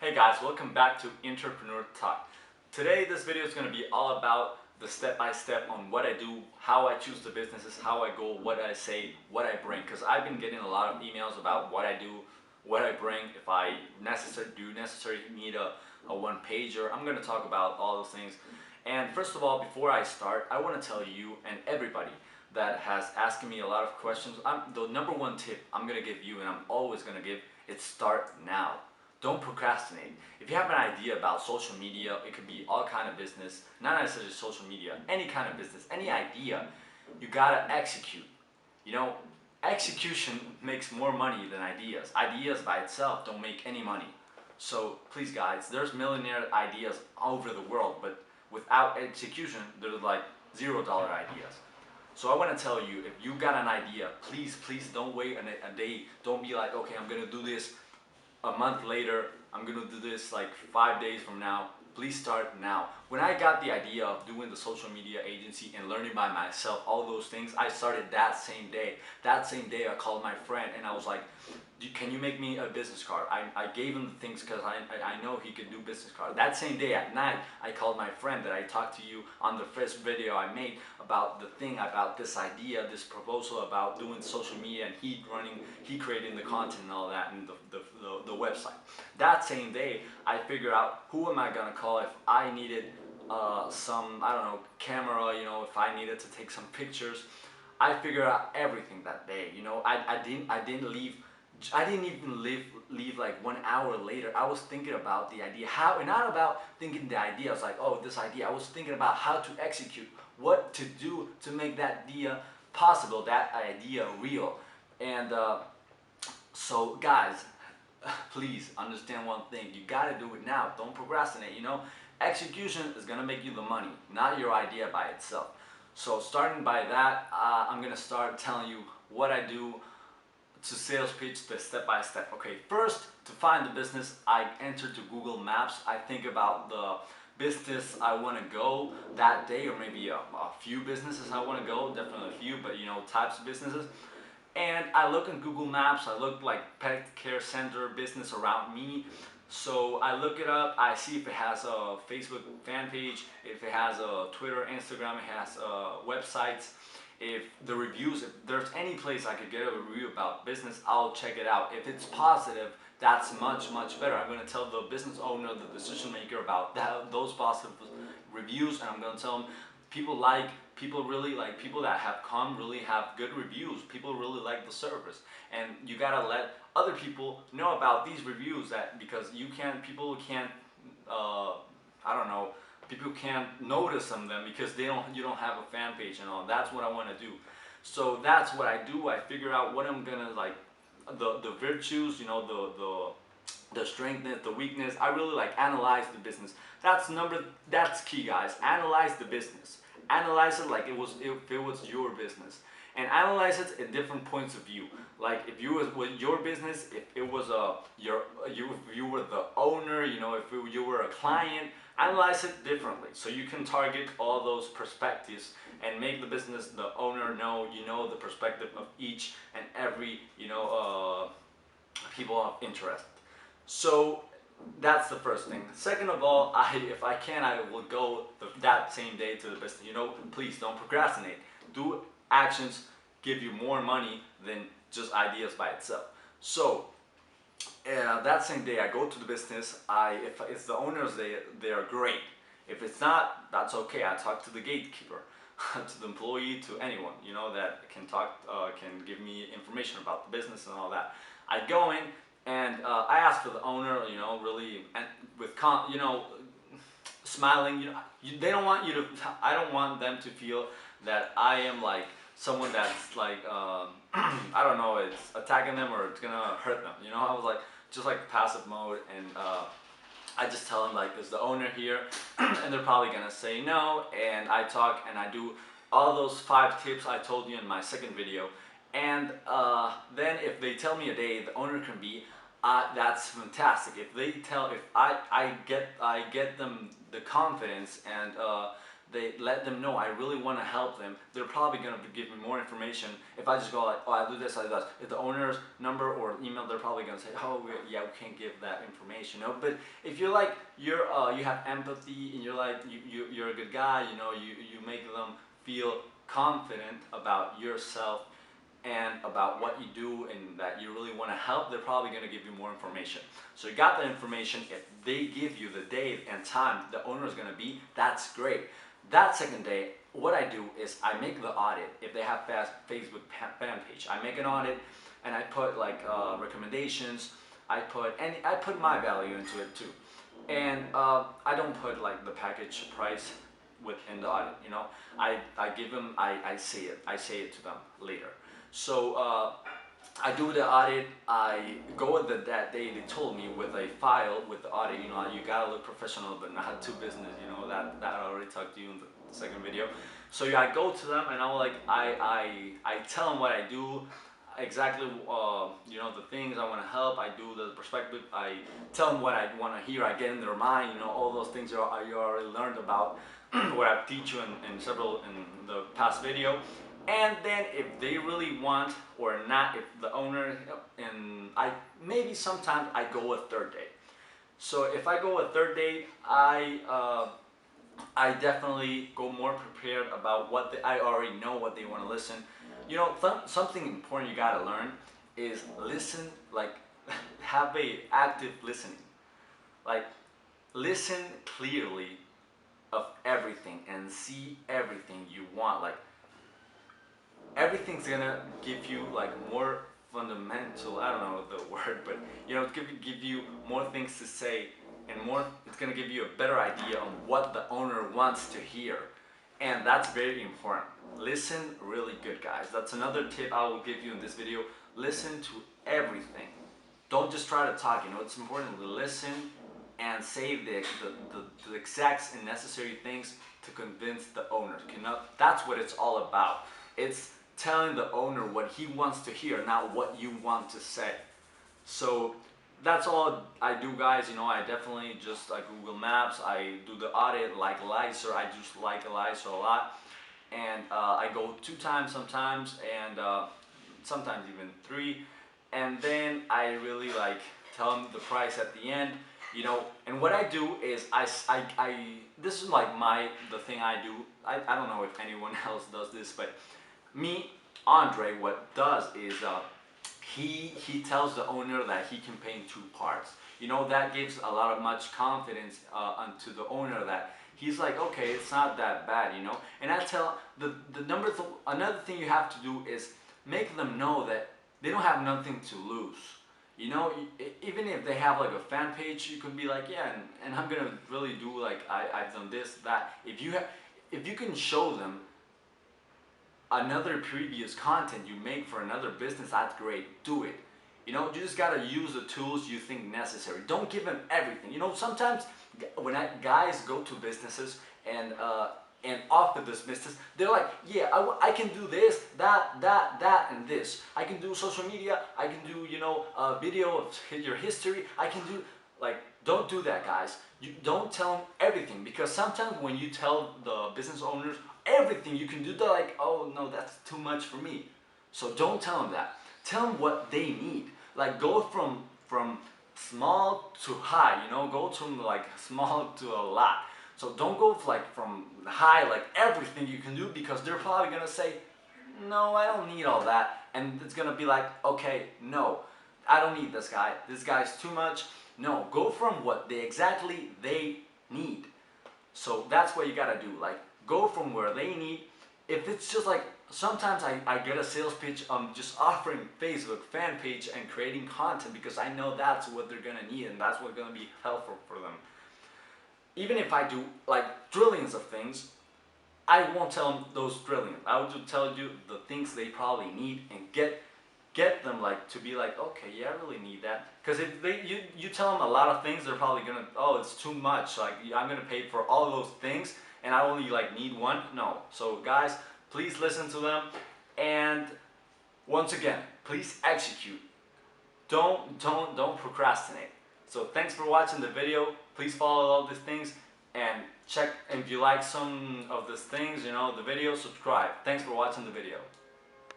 Hey guys, welcome back to Entrepreneur Talk. Today this video is going to be all about the step-by-step on what I do, how I choose the businesses, how I go, what I say, what I bring. Because I've been getting a lot of emails about what I do, what I bring, if I necessarily need a one-pager. I'm going to talk about all those things. And first of all, before I start, I want to tell you and everybody that has asked me a lot of questions, the number one tip I'm going to give you and I'm always going to give, is start now. Don't procrastinate. If you have an idea about social media, it could be all kind of business, not necessarily social media, any kind of business, any idea, you gotta execute. You know, execution makes more money than ideas. Ideas by itself don't make any money. So please guys, there's millionaire ideas all over the world, but without execution, there's like $0 ideas. So I want to tell you, if you got an idea, please don't wait a day. Don't be like, okay, I'm gonna do this a month later, I'm gonna do this like 5 days from now. Please start now. When I got the idea of doing the social media agency and learning by myself, all those things, I started that same day. That same day I called my friend and I was like, can you make me a business card? I gave him the things because I know he could do business cards. That same day at night, I called my friend that I talked to you on the first video I made about the thing, about this idea, this proposal about doing social media, and he creating the content and all that, and the website. That same day, I figured out who am I gonna call if I needed some, I don't know, camera, you know, if I needed to take some pictures. I figured out everything that day. You know, I didn't even leave like 1 hour later. I was thinking about the idea, how, and not about thinking the idea. I was like, oh, this idea. I was thinking about how to execute, what to do to make that idea possible, that idea real. And so guys, please understand one thing. You gotta do it now. Don't procrastinate. You know, execution is gonna make you the money, not your idea by itself. So starting by that, I'm gonna start telling you what I do to sales pitch the step by step. Okay, first, to find the business, I enter to Google Maps. I think about the business I want to go that day, or maybe a few businesses I want to go, definitely a few, but you know, types of businesses. And I look in Google Maps, I look like pet care center business around me. So I look it up, I see if it has a Facebook fan page, if it has a Twitter, Instagram, it has websites. If the reviews, if there's any place I could get a review about business, I'll check it out. If it's positive, that's much better. I'm going to tell the business owner, the decision maker about those positive reviews, and I'm going to tell them people really like, people that have come really have good reviews. People really like the service, and you got to let other people know about these reviews, that because people can't I don't know, people can't notice them because you don't have a fan page and all. That's what I want to do. So that's what I do. I figure out what I'm gonna like, the virtues, you know, the strength, the weakness. I really like analyze the business. That's key, guys. Analyze the business. Analyze it like if it was your business, and analyze it in different points of view. Like if you was with your business, if it was you were the owner, you know, if you were a client, analyze it differently so you can target all those perspectives and make the business, the owner know, you know, the perspective of each and every, you know, people of interest. So that's the first thing. Second of all, if I can, I will go that same day to the business. You know, please don't procrastinate. Do actions give you more money than just ideas by itself. So that same day I go to the business. If it's the owners, they are great. If it's not, that's okay. I talk to the gatekeeper, to the employee, to anyone, you know, that can can give me information about the business and all that. I go in and I ask for the owner, you know, really, and with you know, smiling. You know, they don't want you to. I don't want them to feel that I am like someone that's like I don't know, it's attacking them or it's gonna hurt them. You know, I was like just like passive mode, and I just tell them like, is the owner here? And they're probably gonna say no, and I talk and I do all those 5 tips I told you in my second video. And then if they tell me a day the owner can be, that's fantastic. If I get them the confidence and they let them know I really want to help them, they're probably going to give me more information. If I just go like, oh, I do this, I do that. If the owner's number or email, they're probably going to say, oh, yeah, we can't give that information. You know? But if you're like, you have empathy and you're like, you're a good guy, you know, you make them feel confident about yourself and about what you do and that you really want to help, they're probably going to give you more information. So you got the information. If they give you the date and time the owner is going to be, that's great. That second day, what I do is I make the audit. If they have Facebook fan page, I make an audit and I put like recommendations. I put my value into it too, and I don't put like the package price within the audit. You know, I give them, I say it to them later. So I do the audit. I go with that day they told me with a file with the audit. You know, you gotta look professional, but not too business. You know, that I already talked to you in the second video. So yeah, I go to them and I tell them what I do, exactly you know, the things I want to help. I do the perspective. I tell them what I want to hear. I get in their mind. You know, all those things you already learned about what I teach you in the past video. And then if they really want or not, if the owner, and maybe sometimes I go a third day. So if I go a third day, I definitely go more prepared about what I already know what they want to listen. You know, something important you gotta learn is listen, like have a active listening. Like listen clearly of everything and see everything you want. Like everything's gonna give you like more fundamental, I don't know the word, but you know, give you more things to say and more, it's gonna give you a better idea on what the owner wants to hear. And that's very important. Listen really good, guys. That's another tip I will give you in this video. Listen to everything. Don't just try to talk. You know, it's important to listen and say the exact and necessary things to convince the owner. That's what it's all about. It's telling the owner what he wants to hear, not what you want to say. So that's all I do, guys. You know, I definitely just like Google Maps. I do the audit like Eliza. I just like Eliza a lot. And I go 2 times sometimes, and sometimes even 3. And then I really like tell them the price at the end. You know, and what I do is this is like the thing I do. I don't know if anyone else does this, but me, Andre, what does is he tells the owner that he can pay in 2 parts. You know, that gives a lot of much confidence onto the owner that he's like, okay, it's not that bad, you know. And I tell another thing you have to do is make them know that they don't have nothing to lose. You know, even if they have like a fan page, you could be like, yeah, and I'm gonna really do like I've done this, that. If you can show them another previous content you make for another business, that's great. Do it. You know, you just gotta use the tools you think necessary. Don't give them everything. You know, sometimes when guys go to businesses and offer this business, they're like, yeah, I can do this, that, and this. I can do social media. I can do, you know, a video of your history. I can do, like, don't do that, guys. You don't tell them everything, because sometimes when you tell the business owners everything, you can do the like, oh no, that's too much for me. So don't tell them that. Tell them what they need. Like go from small to high, you know, go from like small to a lot. So don't go like from high, like everything you can do, because they're probably gonna say, no, I don't need all that. And it's gonna be like, okay, no, I don't need this guy. This guy's too much. No, go from what exactly they need. So that's what you gotta do. Like go from where they need. If it's just like, sometimes I get a sales pitch just offering Facebook fan page and creating content, because I know that's what they're gonna need and that's what's gonna be helpful for them. Even if I do like trillions of things, I won't tell them those trillions. I will just tell you the things they probably need and get them like to be like, okay, yeah, I really need that. Because if you tell them a lot of things, they're probably gonna, oh, it's too much. Like I'm gonna pay for all those things and I only like need one. No. So guys, please listen to them, and once again, please execute. Don't procrastinate. So thanks for watching the video. Please follow all these things. And check, if you like some of these things, you know, the video, subscribe. Thanks for watching the video.